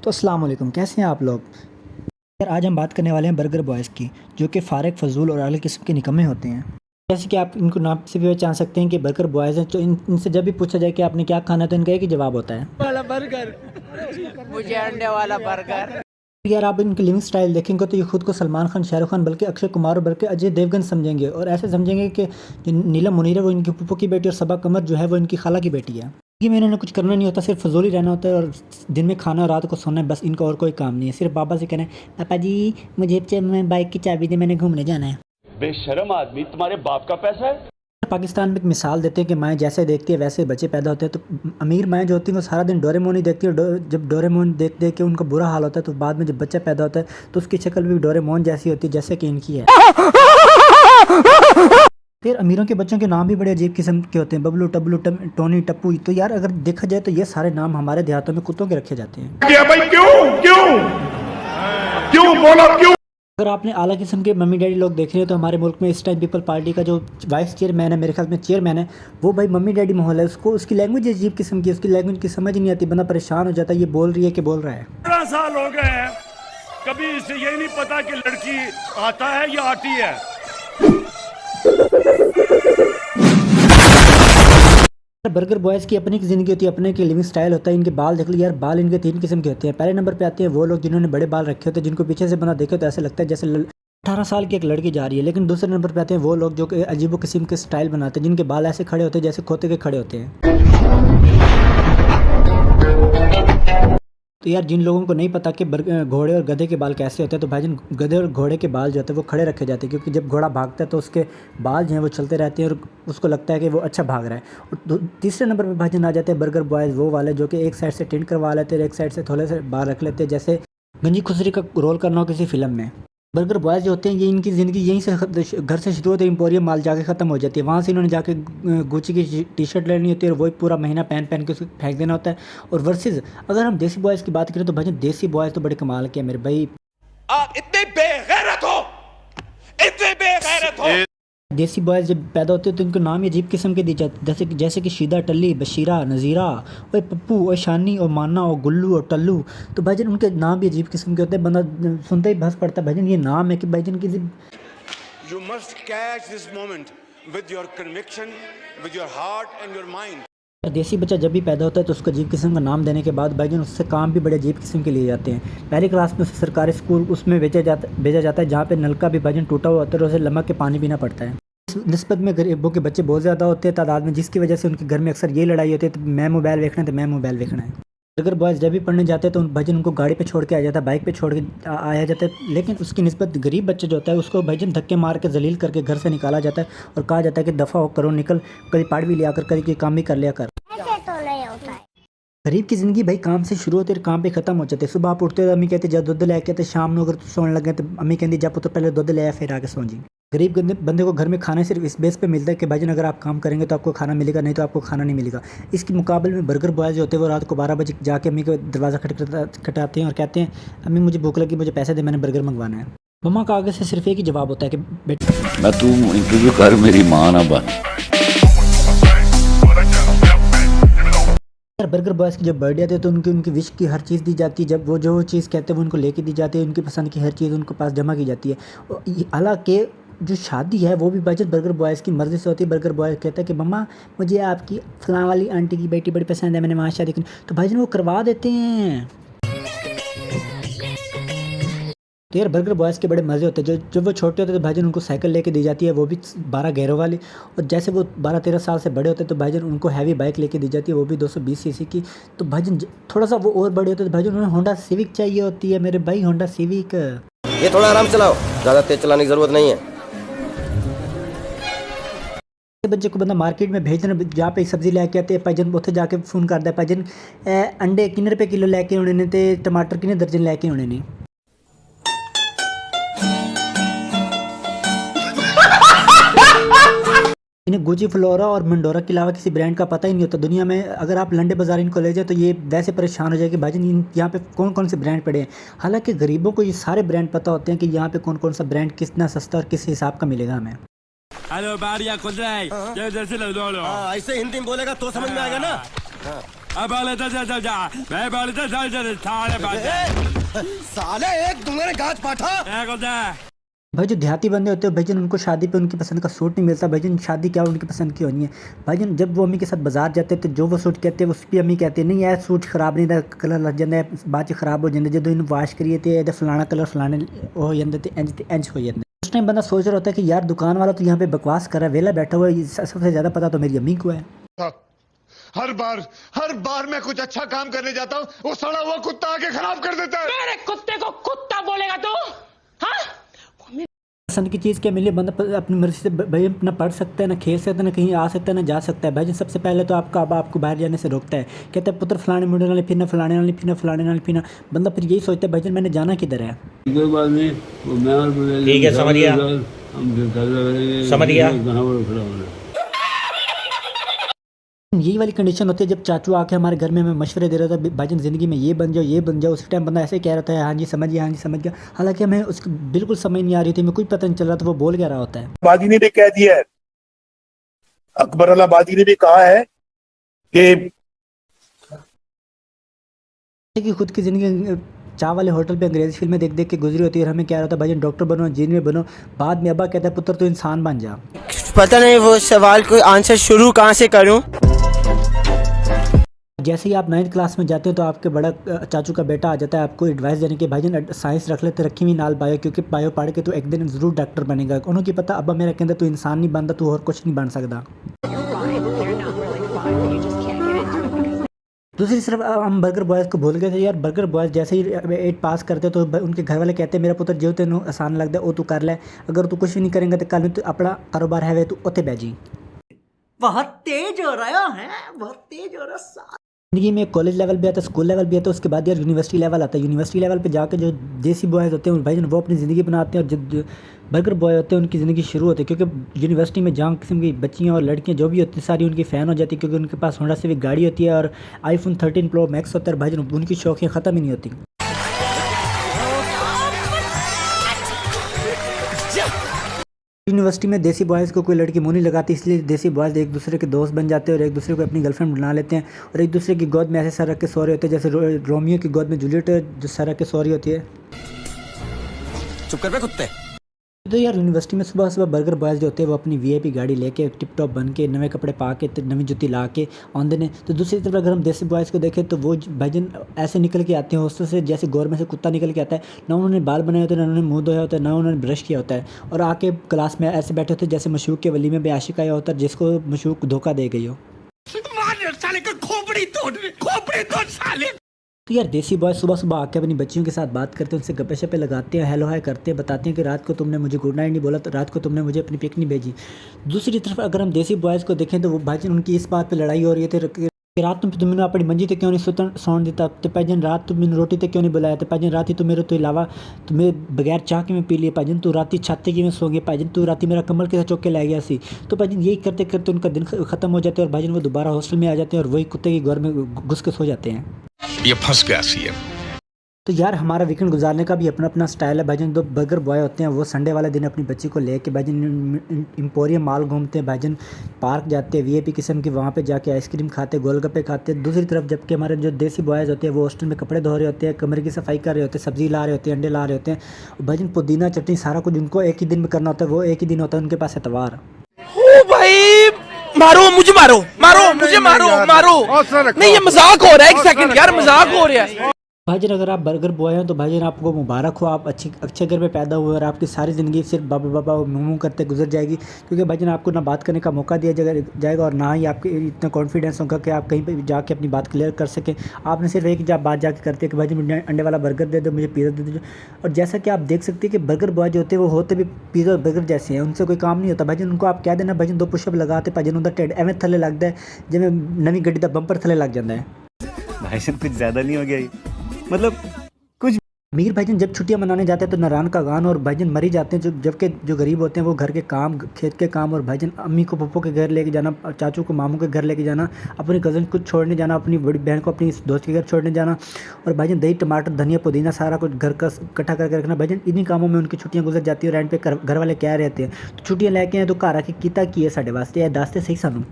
तो अस्सलाम वालेकुम, कैसे हैं आप लोग। यार आज हम बात करने वाले हैं बर्गर बॉयज़ की, जो कि फ़ारिग फजूल और अली किस्म के निकम्मे होते हैं। जैसे कि आप इनको नाम से भी पहचान सकते हैं कि बर्गर बॉयज़ हैं। तो इनसे जब भी पूछा जाए कि आपने क्या खाना है तो इनका एक ही जवाब होता है, वाला बर्गर। मुझे अंडे वाला बर्गर। यार आप इनकी लिविंग स्टाइल देखेंगे तो ये खुद को सलमान खान, शाहरुख खान, बल्कि अक्षय कुमार और बल्कि अजय देवगन समझेंगे, और ऐसे समझेंगे कि जो नीलम मुनीर है वो इनकी फूफो की बेटी और सबा कमर जो है वो इनकी खाला की बेटी है। ये में इन्होंने कुछ करना नहीं होता, सिर्फ फजूल ही रहना होता है, और दिन में खाना और रात को सोना है, बस इनका और कोई काम नहीं है। सिर्फ बाबा से कहना है पापा जी मुझे बाइक की चाबी दे, मैंने घूमने जाना है। बेशरम आदमी, तुम्हारे बाप का पैसा है। पाकिस्तान में एक मिसाल देते हैं कि माएँ जैसे देखती है वैसे बच्चे पैदा होते हैं। तो अमीर माएँ जो होती हैं वो सारा दिन डोरेमोन ही देखती है, और जब डोरेमोन देख देख के उनका बुरा हाल होता है तो बाद में जब बच्चा पैदा होता है तो उसकी शक्ल भी डोरेमोन जैसी होती है जैसे कि इनकी है। फिर अमीरों के बच्चों के नाम भी बड़े अजीब किस्म के होते हैं, बबलू, टबलू, टोनी, टप्पू। तो यार अगर देखा जाए तो ये सारे नाम हमारे देहातों में कुत्तों के रखे जाते हैं। भाई क्यों क्यों क्यों बोला क्यों? अगर आपने आला किस्म के मम्मी डैडी लोग देख रहे हैं तो हमारे मुल्क में इस टाइम पीपल पार्टी का जो वाइस चेयरमैन है, मेरे ख्याल में चेयरमैन है, वो भाई मम्मी डैडी माहौल है। उसकी लैंग्वेज अजीब किस्म की, उसकी लैंग्वेज की समझ नहीं आती, बंदा परेशान हो जाता है ये बोल रही है कि बोल रहा है। 15 साल हो गए हैं, कभी इसे यही नहीं पता कि लड़की आता है या आती है। बर्गर बॉयज़ की अपनी की ज़िंदगी होती है, अपने की लिविंग स्टाइल होता है। इनके बाल देख लो यार, बाल इनके 3 किस्म के होते हैं। पहले नंबर पे आते हैं वो लोग जिन्होंने बड़े बाल रखे होते हैं, जिनको पीछे से बंदा देखे तो ऐसे लगता है जैसे 18 साल की एक लड़की जा रही है। लेकिन दूसरे नंबर पे आते हैं वो लोग जो कि अजीबो किस्म के स्टाइल बनाते हैं, जिनके बाल ऐसे खड़े होते हैं जैसे खोते के खड़े होते हैं। तो यार जिन लोगों को नहीं पता कि घोड़े और गधे के बाल कैसे होते हैं, तो भाईजान गधे और घोड़े के बाल जो होते हैं वो खड़े रखे जाते हैं, क्योंकि जब घोड़ा भागता है तो उसके बाल जो हैं वो चलते रहते हैं और उसको लगता है कि वो अच्छा भाग रहा है। और तीसरे नंबर पे भाईजान आ जाते हैं बर्गर बॉयज़, वो वाले जो कि एक साइड से टिंट करवा लेते हैं, एक साइड से थोड़े से बाल रख लेते हैं, जैसे गंजी खुसरी का रोल करना हो किसी फिल्म में। बर्गर बॉयज़ जो होते हैं ये इनकी ज़िंदगी यहीं से घर से शुरू होती है, एम्पोरियम माल जाके ख़त्म हो जाती है। वहाँ से इन्होंने जाके गुची की टी शर्ट लेनी होती है और वही पूरा महीना पहन के उसको फेंक देना होता है। और वर्सेस अगर हम देसी बॉयज़ की बात करें तो भाई देसी बॉयज़ तो बड़े कमाल के हैं मेरे भाई। आप इतने बेगैरत हो, इतने बेगैरत हो। देसी बॉयज़ जब पैदा होते हैं तो इनको नाम ही अजीब किस्म के दिए जाते हैं, जैसे कि शीदा, टल्ली, बशीरा, नज़ीरा, ओए पप्पू, ओए शानी, और मान्ना, और गुल्लू, और टल्लू। तो भाईजान उनके नाम भी अजीब किस्म के होते हैं, बंदा सुनते ही बहस पड़ता है भाईजान ये नाम है कि भाईजान की। You must catch this moment with your conviction, with your heart and your mind. देसी बच्चा जब भी पैदा होता है तो उसको अजीब किस्म का नाम देने के बाद भाईजान उससे काम भी बड़े अजीब किस्म के लिए जाते हैं। पहली क्लास में उसे सरकारी स्कूल उसमें भेजा जाता है, जहाँ पे नलका भी भाईजान टूटा हुआ होता है और उसे लमक के पानी पीना पड़ता है। इस निस्बत में गरीबों के बच्चे बहुत ज़्यादा होते हैं तादाद में, जिसकी वजह से उनके घर में अक्सर ये लड़ाई होती है तो मैं मोबाइल देखना है, तो मैं मोबाइल देखना है। अगर बॉयज़ जब भी पढ़ने जाते हैं तो भाईजान उनको गाड़ी पे छोड़ के आ जाता है, बाइक पे छोड़ के आया जाता है। लेकिन उसकी निस्बत गरीब बच्चे जो होता है उसको भाईजान धक्के मार के जलील करके घर से निकाला जाता है और कहा जाता है कि दफ़ा हो करो, निकल, कभी पढ़ भी लिया कर, कभी काम भी कर लिया कर। तो नहीं होता है। गरीब की ज़िंदगी भाई काम से शुरू होती है, काम पे ख़त्म हो जाते हैं। सुबह आप उठते हो अम्मी कहते जा दूध ले आते, शाम को अगर तू सोने लगे तो अम्मी कहती जा पुत्र पहले दूध ले आया फिर आके सो जी। गरीब बंदे को घर में खाना सिर्फ इस बेस पे मिलता है कि भाईजान अगर आप काम करेंगे तो आपको खाना मिलेगा, नहीं तो आपको खाना नहीं मिलेगा। इसके मुकाबले में बर्गर बॉयज़ जो होते हैं वो रात को 12 बजे जाके अम्मी का दरवाज़ा खटखटाते हैं और कहते हैं अम्मी मुझे भूख लगी, मुझे पैसे दे, मैंने बर्गर मंगवाना है। मम्मा का आगे से सिर्फ एक ही जवाब होता है कि बेटा मैं तू इंटरव्यू कर, मेरी माँ ना बन। यार बर्गर बॉयज़ की जब बर्थडे आती है तो उनकी विश की हर चीज़ दी जाती है, जब वो जो चीज़ कहते हैं वो उनको लेके दी जाती है, उनकी पसंद की हर चीज़ उनको पास जमा की जाती है। हालांकि जो शादी है वो भी भाईजान बर्गर बॉयज़ की मर्ज़ी से होती है। बर्गर बॉय कहता है कि मम्मा मुझे आपकी फलां वाली आंटी की बेटी बड़ी पसंद है, मैंने वहाँ शादी की, तो भाईजान वो करवा देते हैं। तो यार बर्गर बॉयज़ के बड़े मज़े होते हैं। जब वो छोटे होते हैं तो भाईजान उनको साइकिल लेके दी जाती है, वो भी 12 गेयरों वाली। और जैसे वो 12-13 साल से बड़े होते हैं तो भाईजान उनको हैवी बाइक लेके दी जाती है, वो भी 220 सीसी की। तो भाईजान थोड़ा सा वो और बड़े होते हैं तो भाईजान उन्हें होंडा सिविक चाहिए होती है मेरे भाई, होंडा सिविक। ये थोड़ा आराम चलाओ, ज़्यादा तेज चलाने की ज़रूरत नहीं है। बच्चे को बंदा मार्केट में भेजना, जहाँ पे सब्जी लेके आते हैं भाईजान उत्थे जाके फ़ोन करता है भाईजान अंडे किन्ने रुपए किलो लेके आने ने ते टमाटर किन्ने दर्जन लेके आने ने। इन्हें गुची, फ्लोरा और मंडोरा के अलावा किसी ब्रांड का पता ही नहीं होता दुनिया में। अगर आप लंडे बाजार इनको ले जाए तो ये वैसे परेशान हो जाए कि भाईजान यहाँ पे कौन कौन से ब्रांड पड़े हैं। हालांकि गरीबों को ये सारे ब्रांड पता होते हैं कि यहाँ पे कौन कौन सा ब्रांड कितना सस्ता और किस हिसाब का मिलेगा हमें। हेलो बारिया खुद रहा है, ऐसे हिंदी में बोलेगा तो समझ में आएगा ना। साले एक दूंगे गाज पाठा। भाई जो देहाती बंदे होते हैं भाईजान उनको शादी पे उनकी पसंद का सूट नहीं मिलता भाईजान। शादी क्या उनकी पसंद की होनी है भाईजान। जब वो अम्मी के साथ बाजार जाते हैं तो जो वो सूट कहते हैं उस पर अम्मी कहती है नहीं यार सूट खराब नहीं था, कलर लग जाता है, बाद च खराब हो जाते, जो इन वाश करिए थे इधर फलाना कलर फलाने हो जाते थे, इंज हो जाते। उस टाइम बंदा सोच रहा होता है कि यार दुकान वाला तो यहाँ पे बकवास कर रहा है, वेला बैठा हुआ है, सबसे ज़्यादा पता तो मेरी अम्मी को है। हर बार मैं कुछ अच्छा काम करने जाता हूँ वो सड़ा हुआ कुत्ता आके खराब कर देता है। मेरे कुत्ते को कुत्ता बोलेगा तू? हाँ? पसंद की चीज़ क्या मिले बंदा अपनी मर्जी से भाई ना पढ़ सकता है, ना खेल सकता है, ना कहीं आ सकता है, ना जा सकता है। भाई सबसे पहले तो आपको बाहर जाने से रोकता है, कहता है पुत्र फलाने मुंडे नाले फिरना, फलाने नाले फिरना, फलाने नाले फिरना। बंदा फिर यही सोचता है भाईजान मैंने जाना किधर है। ठीक है समझ गया समझ गया। यही वाली कंडीशन होती है जब चाचू आके हमारे घर में हमें मशवरे दे रहा था भाईजान ज़िंदगी में ये बन जाओ ये बन जाओ। उस टाइम बंदा ऐसे कह रहा था हाँ जी समझ गया, हाँ जी समझ गया, हालांकि हमें उसकी बिल्कुल समझ नहीं आ रही थी, हमें कोई पता नहीं चल रहा था वो बोल क्या रहा होता है। बाजी ने भी कह दिया है, अकबर अलाहाबादी ने भी कहा है कि खुद की ज़िंदगी चाय वाले होटल पे अंग्रेज़ी फिल्में देख देख के गुजरी होती है और हमें क्या रहता है भाईजान डॉक्टर बनो, इंजीनियर बनो। बाद में अब्बा कहता है पुत्र तो इंसान बन जा। पता नहीं वो सवाल को आंसर शुरू कहाँ से करूँ। जैसे ही आप 9th क्लास में जाते हैं तो आपके बड़ा चाचू का बेटा आ जाता है आपको एडवाइस देने के भाईजान साइंस रख लेते, रखी हुई नाल बायो, क्योंकि बायो पढ़ के तो एक दिन ज़रूर डॉक्टर बनेगा। उन्होंने पता अब्बा मेरा कहता तू इंसान नहीं बनता, तू और कुछ नहीं बन सकता। दूसरी तरफ हम बर्गर बॉयज़ को भूल गए थे यार। बर्गर बॉयज़ जैसे ही 8 पास करते तो उनके घर वाले कहते हैं मेरा पुत्र जो तेन आसान लगता है वो तू कर ले, अगर तू कुछ भी नहीं करेंगे तो कल तो अपना कारोबार है वे तू उत्ते बह जी। बहुत तेज हो रहा है, बहुत तेज हो रहा। जिंदगी में कॉलेज लेवल भी आता है, स्कूल लेवल भी आता है, उसके बाद यार यूनिवर्सिटी लेवल आता है। यूनिवर्सिटी लेवल पे जाके जो देसी बॉयज़ होते हैं भाईजान वो अपनी ज़िंदगी बनाते हैं, और जो बर्गर बॉय होते हैं उनकी ज़िंदगी शुरू होती है, क्योंकि यूनिवर्सिटी में जहाँ किस्म की बच्चियाँ और लड़कियाँ जो भी होती हैं सारी उनकी फ़ैन हो जाती है, क्योंकि उनके पास होंडा सिविक गाड़ी होती है और iPhone 13 Pro Max होता है। भाईजान उनकी शौक़ियाँ ख़त्म ही नहीं होती। यूनिवर्सिटी में देसी बॉयज़ को कोई लड़की मुँह नहीं लगाती, इसलिए देसी बॉयज़ एक दूसरे के दोस्त बन जाते हैं और एक दूसरे को अपनी गर्लफ्रेंड बना लेते हैं और एक दूसरे की गोद में ऐसे सर रख के सो रहे होते हैं जैसे रोमियो की गोद में जूलियट जो सर रख के सो रही होती है। चुप कर बे कुत्ते। तो यार यूनिवर्सिटी में सुबह सुबह बर्गर बॉयज़ जो होते हैं वो अपनी VIP गाड़ी लेके टिप टॉप बन के नवे कपड़े पा के नवी जुत्ती ला के आंदे ने। तो दूसरी तरफ अगर हम देसी बॉयज़ को देखें तो वो भाईजान ऐसे निकल के आते हैं हॉस्टल से जैसे गौर में से कुत्ता निकल के आता है। ना उन्होंने बाल बनाए होते हैं, ना उन्होंने मुँह धोया होता है, ना उन्होंने ब्रश किया होता है, और आके क्लास में ऐसे बैठे होते हैं जैसे मशूक के वली में भी आशिक आया होता है जिसको मशूक धोखा दे गई हो। तो यार देसी बॉय सुबह सुबह आके अपनी बच्चियों के साथ बात करते हैं, उनसे गप्पे शप्पे लगाते हैं, हेलो हाय करते हैं, बताते हैं कि रात को तुमने मुझे गुड नाइट नहीं बोला, तो रात को तुमने मुझे अपनी पिक नहीं भेजी। दूसरी तरफ अगर हम देसी बॉयज़ को देखें तो वो भाईजान उनकी इस बात पे लड़ाई हो रही थी कि रात तुम मैंने अपनी मंजी ते क्यों नहीं सौन देता, तो भाईजान रात तुम मैंने रोटी ते क्यों नहीं बुलाया, तो भाईजान रात ही तो मेरे तो अलावा तुम्हें बगैर चाह के मैं पी लिए, भाईजान तू रात छाते की में सो गए, भाईजान तू रात मेरा कमर के साथ चौक के ला गया सी। तो भाईजान यही करते करते उनका दिन ख़त्म हो जाता है और भाईजान वो दोबारा हॉस्टल में आ जाते हैं और वही कुत्ते की घर में घुस के सो जाते हैं। ये फंस गया सीएम। तो यार हमारा वीकेंड गुजारने का भी अपना अपना स्टाइल है भाईजान। दो बर्गर बॉय होते हैं वो संडे वाले दिन अपनी बच्ची को लेके भाईजान एम्पोरियम मॉल घूमते हैं, भाईजान पार्क जाते हैं, VIP किस्म की वहाँ पे जाके आइसक्रीम खाते, गोलगप्पे खाते हैं। दूसरी तरफ जबकि हमारे जो देसी बॉयज़ होते हैं वो हॉस्टल में कपड़े धो रहे होते हैं, कमरे की सफाई कर रहे होते हैं, सब्ज़ी ला रहे होते हैं, अंडे ला रहे होते हैं। भाईजान पुदीना चटनी सारा कुछ उनको एक ही दिन में करना होता है, वो एक ही दिन होता है उनके पास एतवार। ओ भाई मारो मुझे, मारो मारो मुझे, मारो मारो नहीं, ये मजाक हो रहा है, एक सेकंड यार मजाक हो रहा है। भाईजान अगर आप बर्गर बॉय हैं तो भाईजान आपको मुबारक हो, आप अच्छे घर में पैदा हुए और आपकी सारी ज़िंदगी सिर्फ बाबा बाबा मुँह करते गुजर जाएगी, क्योंकि भाईजान आपको ना बात करने का मौका दिया जाएगा और ना ही आपके इतना कॉन्फिडेंस होगा कि आप कहीं पे जाके अपनी बात क्लियर कर सकें। आपने सिर्फ एक जब बात जाके करते हैं कि भाईजान मुझे अंडे वाला बर्गर दे दो, मुझे पिज़्ज़ा दे दो। और जैसा कि आप देख सकते हैं कि बर्गर बॉय जो होते हैं वो होते भी पिज़्ज़ा और बर्गर जैसे हैं, उनसे कोई काम नहीं होता। भाईजान उनको आप कह देना भाईजान 2 पुशअप लगाते, भाईजान उनका टेड एवं थले लगता है जिमें नवी गड्डी का बंपर थले लग जाता है। भाईजान कुछ ज़्यादा नहीं हो गया ये, मतलब अमीर भाईजान जब छुट्टियां मनाने जाते हैं तो नारायण का गान और भाईजान मरी जाते हैं, जबकि जो गरीब होते हैं वो घर के काम, खेत के काम, और भाईजान अम्मी को पप्पो के घर लेके जाना, चाचू को मामू के घर लेके जाना, अपनी कज़न को छोड़ने जाना, अपनी बड़ी बहन को अपनी दोस्त के घर छोड़ने जाना, और भाईजान दही टमाटर धनिया पुदीना सारा कुछ घर का इकट्ठा करके रखना। भाईजान इन्हीं कामों में उनकी छुट्टियाँ गुजर जाती है और एंड पे घर वाले क्या रहते हैं तो छुट्टियाँ लेके आए तो घर आके किता की है साढ़े वास्ते, या दास्ते सही सानू।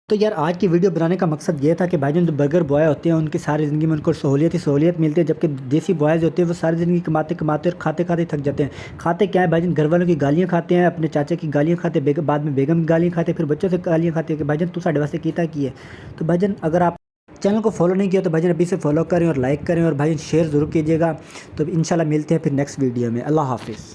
तो यार आज की वीडियो बनाने का मकसद ये था कि भाईजान जो बर्गर बॉय होते हैं उनकी सारी ज़िंदगी में उनको सहूलियत मिलती है, जबकि देसी बॉयज़ होते हैं वो सारी ज़िंदगी कमाते कमाते और खाते खाते थक जाते हैं। खाते क्या है भाईजान, घर वालों की गालियाँ खाते हैं, अपने चाचा की गालियाँ खाते हैं, बाद में बेगम की गालियाँ खाते हैं, फिर बच्चों से गालियाँ खाते हैं कि भाईजान तू साढ़े वास्ते कीता की है। तो भाईजान अगर आप चैनल को फॉलो नहीं किया तो भाईजान अभी से फॉलो करें और लाइक करें और भाईजान शेयर ज़रूर कीजिएगा। तो इंशाल्लाह मिलते हैं फिर नेक्स्ट वीडियो में। अल्लाह हाफिज़।